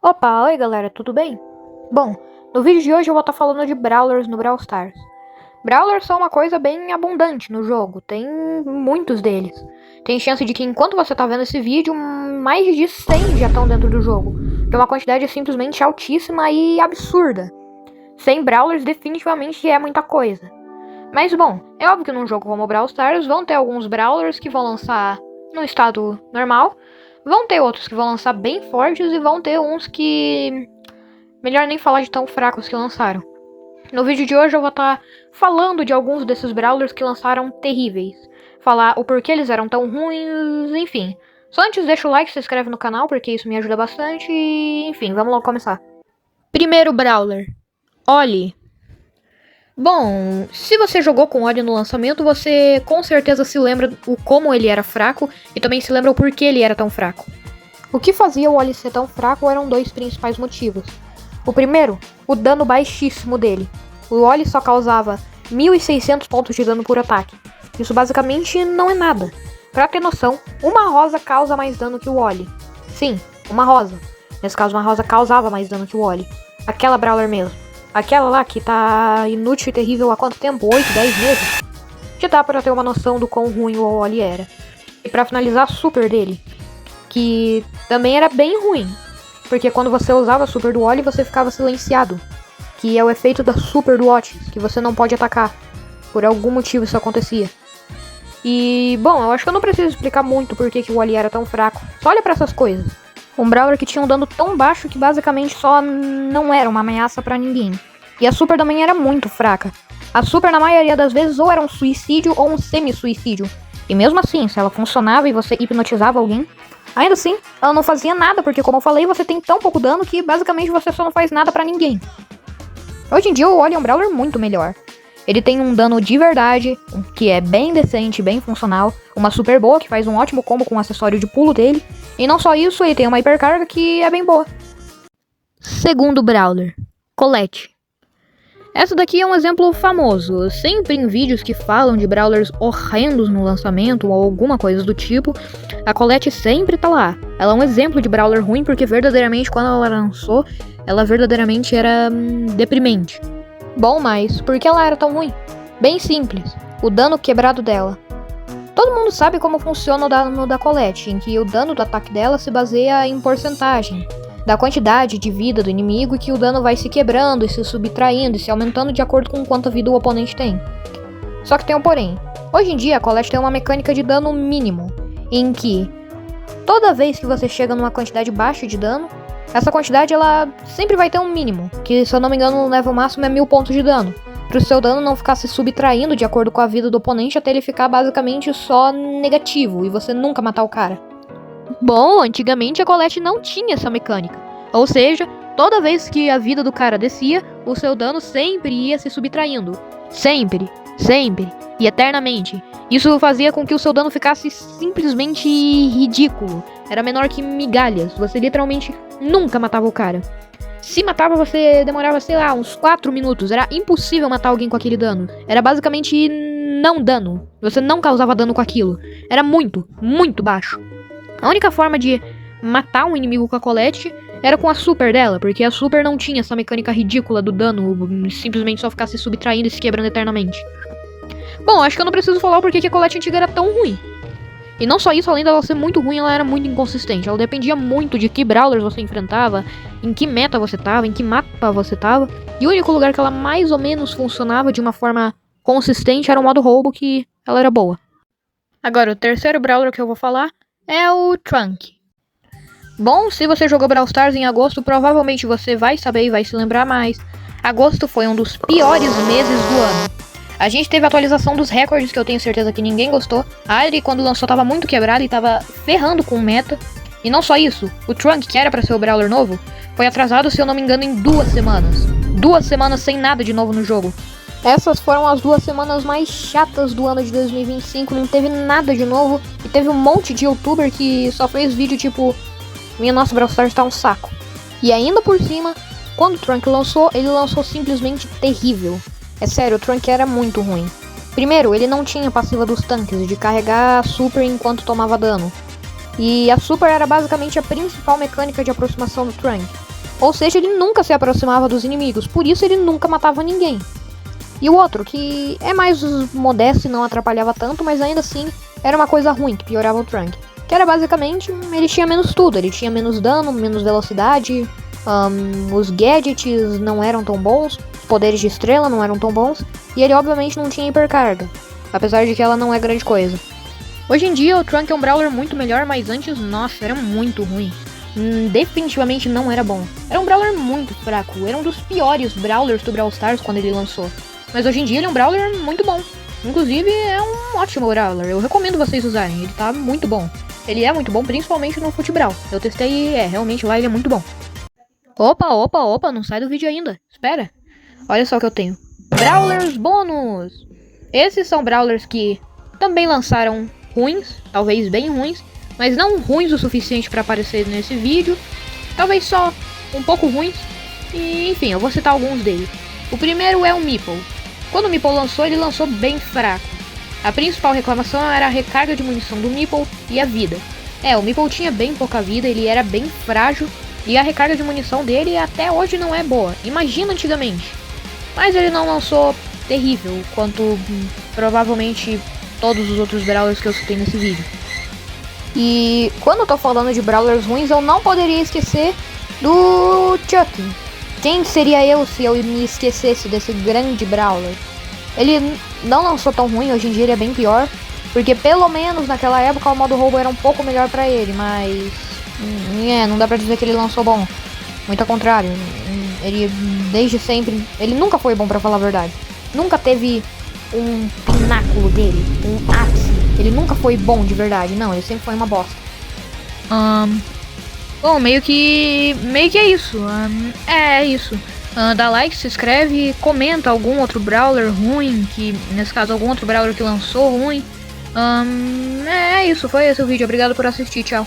Opa, oi galera, tudo bem? Bom, no vídeo de hoje eu vou estar falando de Brawlers no Brawl Stars. Brawlers são uma coisa bem abundante no jogo, tem muitos deles. Tem chance de que enquanto você tá vendo esse vídeo, mais de 100 já estão dentro do jogo. É uma quantidade simplesmente altíssima e absurda. 100 Brawlers definitivamente é muita coisa. Mas bom, é óbvio que num jogo como o Brawl Stars vão ter alguns Brawlers que vão lançar no estado normal. Vão ter outros que vão lançar bem fortes e vão ter uns que... melhor nem falar de tão fracos que lançaram. No vídeo de hoje eu vou estar falando de alguns desses Brawlers que lançaram terríveis. Falar o porquê eles eram tão ruins, enfim. Só antes deixa o like e se inscreve no canal porque isso me ajuda bastante e... enfim, vamos logo começar. Primeiro Brawler. Oli. Bom, se você jogou com Oli no lançamento, você com certeza se lembra o como ele era fraco e também se lembra o porquê ele era tão fraco. O que fazia o Oli ser tão fraco eram dois principais motivos. O primeiro, o dano baixíssimo dele. O Oli só causava 1.600 pontos de dano por ataque. Isso basicamente não é nada. Pra ter noção, uma rosa causa mais dano que o Oli. Sim, uma rosa. Nesse caso, uma rosa causava mais dano que o Oli. Aquela Brawler mesmo. Aquela lá que tá inútil e terrível há quanto tempo? 8, 10 meses? Já dá pra ter uma noção do quão ruim o Oli era. E pra finalizar, a super dele. Que também era bem ruim. Porque quando você usava a super do Oli, você ficava silenciado. Que é o efeito da super do Otis, que você não pode atacar. Por algum motivo isso acontecia. E, bom, eu acho que eu não preciso explicar muito por que o Oli era tão fraco. Só olha pra essas coisas. Um Brawler que tinha um dano tão baixo que basicamente só não era uma ameaça pra ninguém. E a super também era muito fraca. A super na maioria das vezes ou era um suicídio ou um semi-suicídio. E mesmo assim, se ela funcionava e você hipnotizava alguém, ainda assim, ela não fazia nada, porque como eu falei, você tem tão pouco dano que basicamente você só não faz nada pra ninguém. Hoje em dia o Oli é um Brawler muito melhor. Ele tem um dano de verdade, que é bem decente, bem funcional, uma super boa, que faz um ótimo combo com o acessório de pulo dele, e não só isso, ele tem uma hipercarga que é bem boa. Segundo Brawler, Colette. Essa daqui é um exemplo famoso, sempre em vídeos que falam de Brawlers horrendos no lançamento ou alguma coisa do tipo, a Colette sempre tá lá. Ela é um exemplo de Brawler ruim porque verdadeiramente quando ela lançou, ela verdadeiramente era deprimente. Bom, mas por que ela era tão ruim? Bem simples, o dano quebrado dela. Todo mundo sabe como funciona o dano da Colette, em que o dano do ataque dela se baseia em porcentagem da quantidade de vida do inimigo e que o dano vai se quebrando e se subtraindo e se aumentando de acordo com quanta vida o oponente tem. Só que tem um porém. Hoje em dia a Colette tem uma mecânica de dano mínimo, em que toda vez que você chega numa quantidade baixa de dano, essa quantidade ela sempre vai ter um mínimo, que se eu não me engano no level máximo é 1000 pontos de dano, para o seu dano não ficar se subtraindo de acordo com a vida do oponente até ele ficar basicamente só negativo e você nunca matar o cara. Bom, antigamente a Colette não tinha essa mecânica, ou seja, toda vez que a vida do cara descia, o seu dano sempre ia se subtraindo. Sempre, sempre e eternamente. Isso fazia com que o seu dano ficasse simplesmente ridículo. Era menor que migalhas. Você literalmente nunca matava o cara. Se matava, você demorava, sei lá, uns 4 minutos. Era impossível matar alguém com aquele dano. Era basicamente não dano. Você não causava dano com aquilo. Era muito, muito baixo. A única forma de matar um inimigo com a Colette era com a super dela, porque a super não tinha essa mecânica ridícula do dano, simplesmente só ficar se subtraindo e se quebrando eternamente. Bom, acho que eu não preciso falar o porquê que a Colette antiga era tão ruim. E não só isso, além dela ser muito ruim, ela era muito inconsistente. Ela dependia muito de que Brawlers você enfrentava, em que meta você tava, em que mapa você tava. E o único lugar que ela mais ou menos funcionava de uma forma consistente era o modo roubo, que ela era boa. Agora, o terceiro Brawler que eu vou falar é o Trunk. Bom, se você jogou Brawl Stars em agosto, provavelmente você vai saber e vai se lembrar mais. Agosto foi um dos piores meses do ano. A gente teve a atualização dos recordes, que eu tenho certeza que ninguém gostou. A Adri, quando lançou, tava muito quebrada e tava ferrando com o meta. E não só isso, o Trunk, que era pra ser o Brawler novo, foi atrasado, se eu não me engano, em 2 semanas. 2 semanas sem nada de novo no jogo. Essas foram as 2 semanas mais chatas do ano de 2025, não teve nada de novo. E teve um monte de youtuber que só fez vídeo tipo... minha nossa, Brawl Stars tá um saco. E ainda por cima, quando o Trunk lançou, ele lançou simplesmente terrível. É sério, o Trunk era muito ruim. Primeiro, ele não tinha passiva dos tanques, de carregar a super enquanto tomava dano. E a super era basicamente a principal mecânica de aproximação do Trunk. Ou seja, ele nunca se aproximava dos inimigos, por isso ele nunca matava ninguém. E o outro, que é mais modesto e não atrapalhava tanto, mas ainda assim era uma coisa ruim, que piorava o Trunk. Que era basicamente, ele tinha menos tudo, ele tinha menos dano, menos velocidade, os gadgets não eram tão bons, os poderes de estrela não eram tão bons, e ele obviamente não tinha hipercarga, apesar de que ela não é grande coisa. Hoje em dia o Trunk é um Brawler muito melhor, mas antes, nossa, era muito ruim. Definitivamente não era bom. Era um Brawler muito fraco, era um dos piores Brawlers do Brawl Stars quando ele lançou. Mas hoje em dia ele é um Brawler muito bom. Inclusive é um ótimo Brawler, eu recomendo vocês usarem, ele tá muito bom. Ele é muito bom, principalmente no Futebral. Eu testei e realmente lá ele é muito bom. Opa, não sai do vídeo ainda. Espera. Olha só o que eu tenho. Brawlers bônus. Esses são Brawlers que também lançaram ruins, talvez bem ruins, mas não ruins o suficiente para aparecer nesse vídeo. Talvez só um pouco ruins. E enfim, eu vou citar alguns deles. O primeiro é o Meeple. Quando o Meeple lançou, ele lançou bem fraco. A principal reclamação era a recarga de munição do Meeple e a vida. O Meeple tinha bem pouca vida, ele era bem frágil e a recarga de munição dele até hoje não é boa. Imagina antigamente. Mas ele não lançou terrível, quanto provavelmente todos os outros Brawlers que eu citei nesse vídeo. E quando eu tô falando de Brawlers ruins, eu não poderia esquecer do Chucky. Quem seria eu se eu me esquecesse desse grande Brawler? Ele não lançou tão ruim, hoje em dia ele é bem pior. Porque pelo menos naquela época o modo roubo era um pouco melhor pra ele, mas... não dá pra dizer que ele lançou bom. Muito ao contrário. Ele desde sempre... Ele nunca foi bom, pra falar a verdade. Nunca teve um pináculo dele, um ápice. Ele nunca foi bom de verdade, não, ele sempre foi uma bosta. Bom, meio que é isso. É isso. Dá like, se inscreve, comenta algum outro Brawler ruim, que nesse caso algum outro Brawler que lançou ruim. É isso, foi esse o vídeo. Obrigado por assistir, tchau.